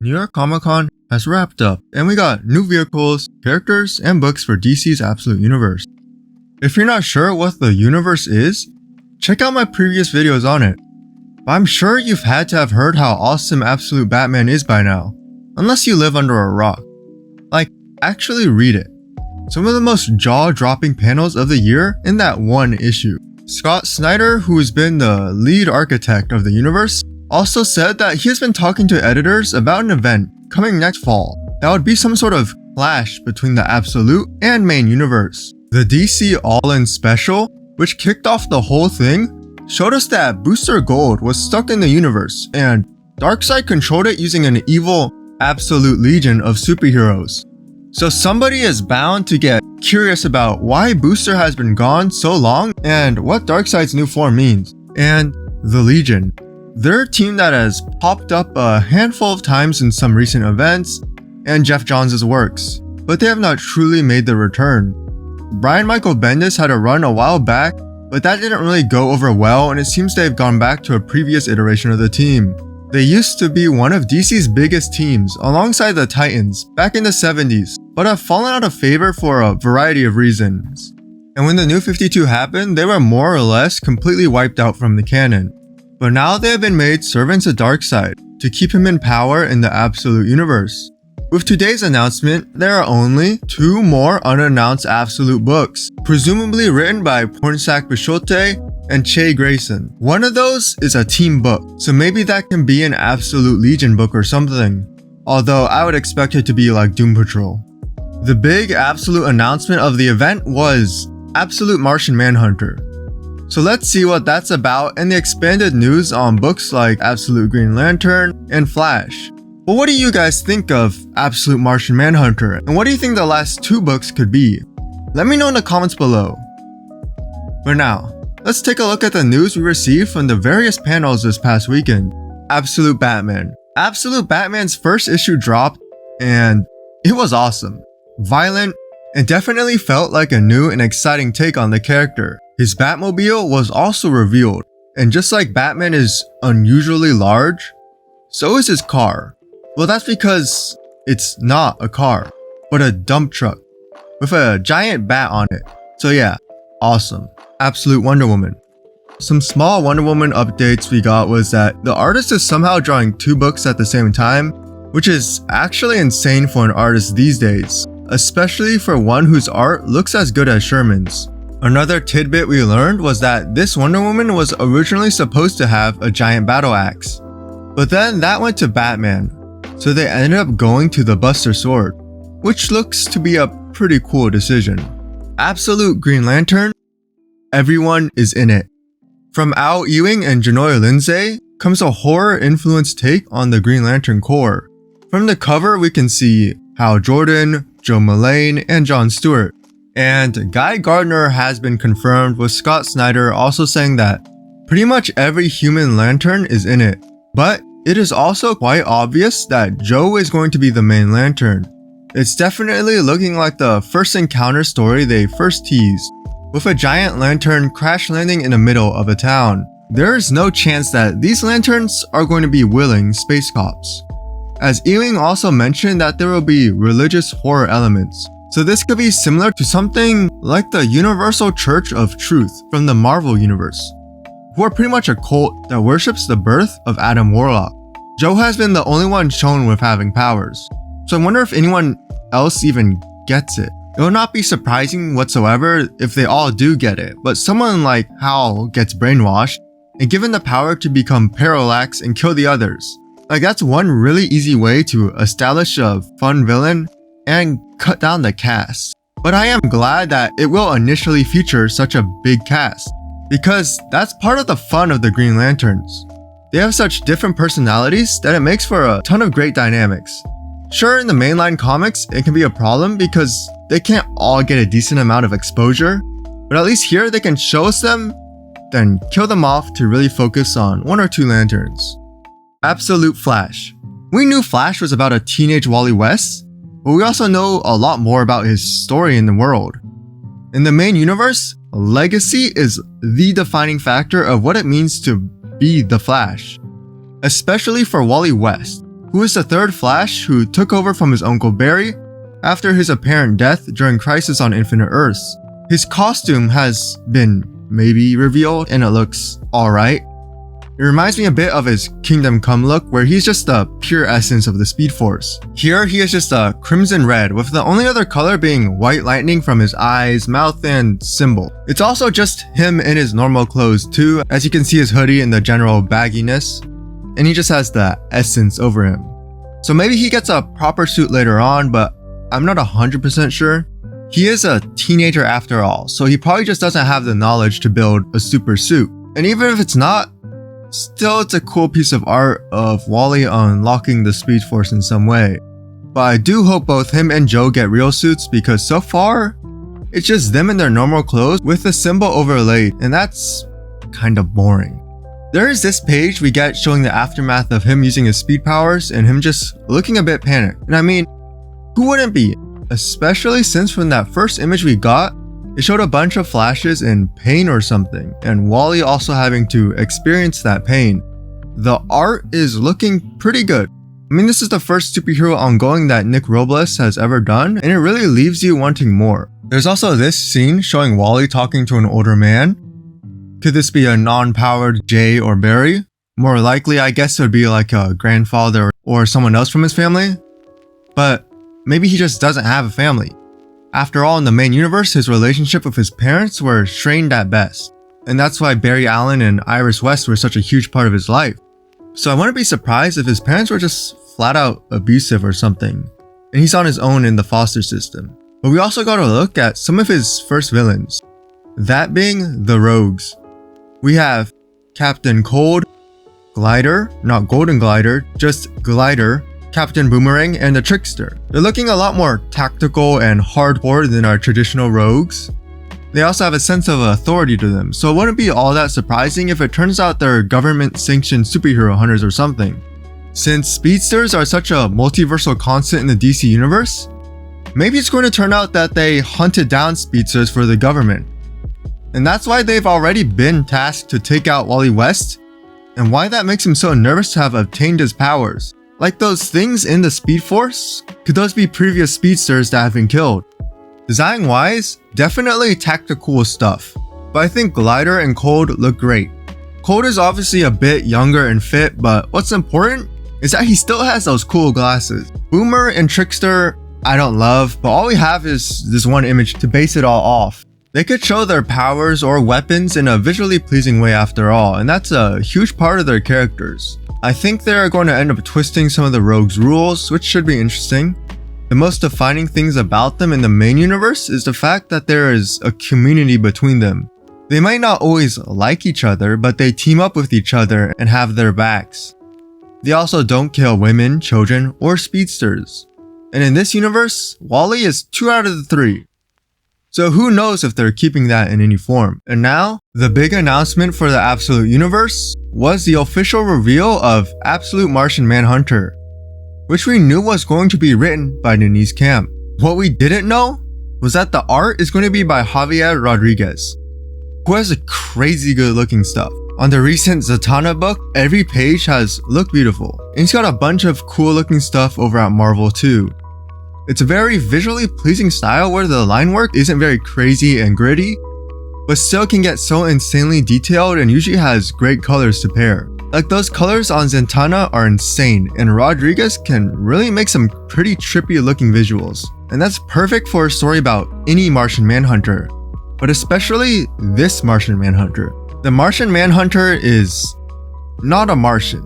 New York Comic Con has wrapped up, and we got new vehicles, characters, and books for DC's Absolute Universe. If you're not sure what the universe is, check out my previous videos on it. But I'm sure you've had to have heard how awesome Absolute Batman is by now, unless you live under a rock. Like, actually read it. Some of the most jaw-dropping panels of the year in that one issue. Scott Snyder, who has been the lead architect of the universe, also said that he has been talking to editors about an event coming next fall that would be some sort of clash between the Absolute and main universe. The DC All-In Special, which kicked off the whole thing, showed us that Booster Gold was stuck in the universe and Darkseid controlled it using an evil Absolute Legion of superheroes. So somebody is bound to get curious about why Booster has been gone so long and what Darkseid's new form means. And the Legion. They're a team that has popped up a handful of times in some recent events and Jeff Johns' works, but they have not truly made their return. Brian Michael Bendis had a run a while back, but that didn't really go over well, and it seems they've gone back to a previous iteration of the team. They used to be one of DC's biggest teams alongside the Titans back in the 70s, but have fallen out of favor for a variety of reasons. And when the New 52 happened, they were more or less completely wiped out from the canon. But now they have been made servants of Darkseid to keep him in power in the Absolute Universe. With today's announcement, there are only 2 more unannounced Absolute books, presumably written by Pornsak Bishote and Che Grayson. One of those is a team book, so maybe that can be an Absolute Legion book or something, although I would expect it to be like Doom Patrol. The big Absolute announcement of the event was Absolute Martian Manhunter. So let's see what that's about and the expanded news on books like Absolute Green Lantern and Flash. But what do you guys think of Absolute Martian Manhunter, and what do you think the last 2 books could be? Let me know in the comments below. But now, let's take a look at the news we received from the various panels this past weekend. Absolute Batman. Absolute Batman's first issue dropped, and it was awesome. Violent, and definitely felt like a new and exciting take on the character. His Batmobile was also revealed, and just like Batman is unusually large, so is his car. Well, that's because it's not a car, but a dump truck with a giant bat on it. So yeah, awesome. Absolute Wonder Woman. Some small Wonder Woman updates we got was that the artist is somehow drawing 2 books at the same time, which is actually insane for an artist these days, especially for one whose art looks as good as Sherman's. Another tidbit we learned was that this Wonder Woman was originally supposed to have a giant battle axe, but then that went to Batman, so they ended up going to the Buster Sword, which looks to be a pretty cool decision. Absolute Green Lantern, everyone is in it. From Al Ewing and Janoya Lindsay comes a horror-influenced take on the Green Lantern Corps. From the cover we can see Hal Jordan, Joe Mullane, and John Stewart. And Guy Gardner has been confirmed, with Scott Snyder also saying that pretty much every human lantern is in it. But it is also quite obvious that Joe is going to be the main lantern. It's definitely looking like the first encounter story they first teased, with a giant lantern crash landing in the middle of a town. There is no chance that these lanterns are going to be willing space cops, as Ewing also mentioned that there will be religious horror elements. So this could be similar to something like the Universal Church of Truth from the Marvel Universe, who are pretty much a cult that worships the birth of Adam Warlock. Joe has been the only one shown with having powers, so I wonder if anyone else even gets it. It will not be surprising whatsoever if they all do get it, but someone like Hal gets brainwashed and given the power to become parallax and kill the others. Like, that's one really easy way to establish a fun villain and cut down the cast. But I am glad that it will initially feature such a big cast, because that's part of the fun of the Green Lanterns. They have such different personalities that it makes for a ton of great dynamics. Sure, in the mainline comics it can be a problem because they can't all get a decent amount of exposure, but at least here they can show us them, then kill them off to really focus on 1 or 2 lanterns. Absolute Flash. We knew Flash was about a teenage Wally West, but we also know a lot more about his story in the world. In the main universe, legacy is the defining factor of what it means to be the Flash, especially for Wally West. who is the third Flash who took over from his uncle Barry after his apparent death during Crisis on Infinite Earths. His costume has been maybe revealed and it looks alright. It reminds me a bit of his Kingdom Come look, where he's just the pure essence of the Speed Force. Here he is just a crimson red, with the only other color being white lightning from his eyes, mouth, and symbol. It's also just him in his normal clothes too, as you can see his hoodie and the general bagginess, and he just has the essence over him. So maybe he gets a proper suit later on, but I'm not 100% sure. He is a teenager after all, so he probably just doesn't have the knowledge to build a super suit. And even if it's not, still, it's a cool piece of art of Wally unlocking the Speed Force in some way. But I do hope both him and Joe get real suits, because so far, it's just them in their normal clothes with the symbol overlaid, and that's kind of boring. There is this page we get showing the aftermath of him using his speed powers and him just looking a bit panicked. And I mean, who wouldn't be? Especially since from that first image we got, it showed a bunch of Flashes in pain or something, and Wally also having to experience that pain. The art is looking pretty good. I mean, this is the first superhero ongoing that Nick Robles has ever done, and it really leaves you wanting more. There's also this scene showing Wally talking to an older man. Could this be a non-powered Jay or Barry? More likely, I guess it would be like a grandfather or someone else from his family. But maybe he just doesn't have a family. After all, in the main universe, his relationship with his parents were strained at best. And that's why Barry Allen and Iris West were such a huge part of his life. So I wouldn't be surprised if his parents were just flat out abusive or something, and he's on his own in the foster system. But we also got a look at some of his first villains, that being the Rogues. We have Captain Cold, Glider, not Golden Glider, just Glider, Captain Boomerang, and the Trickster. They're looking a lot more tactical and hardcore than our traditional rogues. They also have a sense of authority to them, so it wouldn't be all that surprising if it turns out they're government-sanctioned superhero hunters or something. Since speedsters are such a multiversal constant in the DC universe, maybe it's going to turn out that they hunted down speedsters for the government. And that's why they've already been tasked to take out Wally West, and why that makes him so nervous to have obtained his powers. Like those things in the Speed Force? Could those be previous speedsters that have been killed? Design wise, definitely tactical stuff, but I think Glider and Cold look great. Cold is obviously a bit younger and fit, but what's important is that he still has those cool glasses. Boomer and Trickster, I don't love, but all we have is this one image to base it all off. They could show their powers or weapons in a visually pleasing way after all, and that's a huge part of their characters. I think they're going to end up twisting some of the Rogues' rules, which should be interesting. The most defining things about them in the main universe is the fact that there is a community between them. They might not always like each other, but they team up with each other and have their backs. They also don't kill women, children, or speedsters. And in this universe, Wally is 2 out of the 3. So who knows if they're keeping that in any form. And now, the big announcement for the Absolute Universe was the official reveal of Absolute Martian Manhunter, which we knew was going to be written by Denise Camp. What we didn't know was that the art is going to be by Javier Rodriguez, who has a crazy good looking stuff. On the recent Zatanna book, every page has looked beautiful, and he's got a bunch of cool looking stuff over at Marvel too. It's a very visually pleasing style where the line work isn't very crazy and gritty, but still can get so insanely detailed and usually has great colors to pair. Like those colors on Zatanna are insane, and Rodriguez can really make some pretty trippy looking visuals. And that's perfect for a story about any Martian Manhunter, but especially this Martian Manhunter. The Martian Manhunter is not a Martian.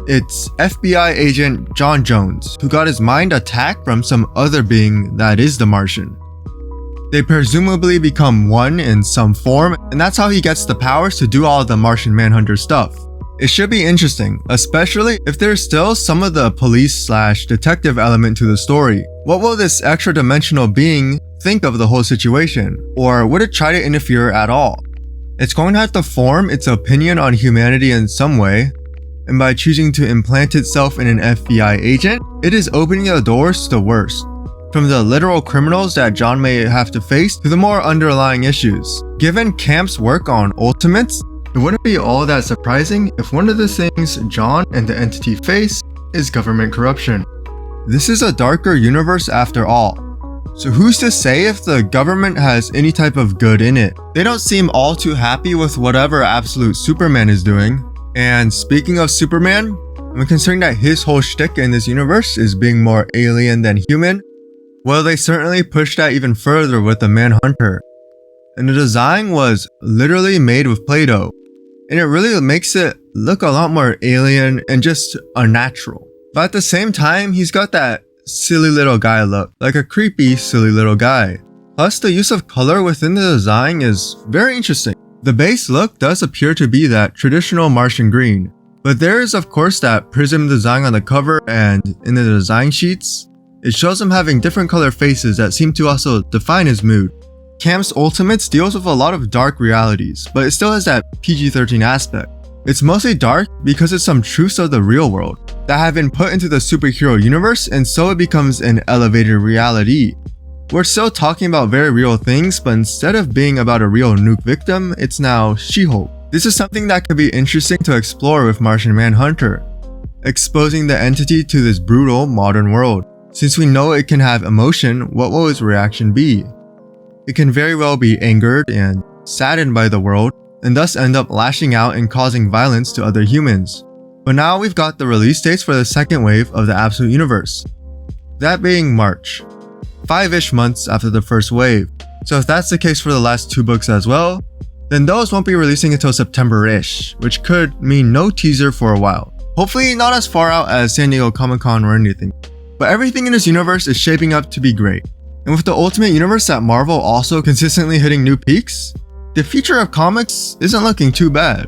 It's FBI agent John Jones, who got his mind attacked from some other being that is the Martian. They presumably become one in some form, and that's how he gets the powers to do all the Martian Manhunter stuff. It should be interesting, especially if there's still some of the police/detective element to the story. What will this extra dimensional being think of the whole situation? Or would it try to interfere at all? It's going to have to form its opinion on humanity in some way, and by choosing to implant itself in an FBI agent, it is opening the doors to the worst. From the literal criminals that John may have to face to the more underlying issues. Given Camp's work on Ultimates, it wouldn't be all that surprising if one of the things John and the entity face is government corruption. This is a darker universe after all. So who's to say if the government has any type of good in it? They don't seem all too happy with whatever Absolute Superman is doing. And speaking of Superman, when considering that his whole shtick in this universe is being more alien than human, well, they certainly pushed that even further with the Manhunter. And the design was literally made with Play-Doh. And it really makes it look a lot more alien and just unnatural. But at the same time, he's got that silly little guy look, like a creepy silly little guy. Plus, the use of color within the design is very interesting. The base look does appear to be that traditional Martian green, but there is of course that prism design on the cover, and in the design sheets, it shows him having different color faces that seem to also define his mood. Camp's Ultimates deals with a lot of dark realities, but it still has that PG-13 aspect. It's mostly dark because it's some truths of the real world that have been put into the superhero universe, and so it becomes an elevated reality. We're still talking about very real things, but instead of being about a real nuke victim, it's now She-Hulk. This is something that could be interesting to explore with Martian Manhunter, exposing the entity to this brutal modern world. Since we know it can have emotion, what will its reaction be? It can very well be angered and saddened by the world, and thus end up lashing out and causing violence to other humans. But now we've got the release dates for the second wave of the Absolute Universe, that being March, 5-ish months after the first wave. So if that's the case for the last 2 books as well, then those won't be releasing until September-ish, which could mean no teaser for a while. Hopefully not as far out as San Diego Comic-Con or anything. But everything in this universe is shaping up to be great. And with the Ultimate Universe at Marvel also consistently hitting new peaks, the future of comics isn't looking too bad.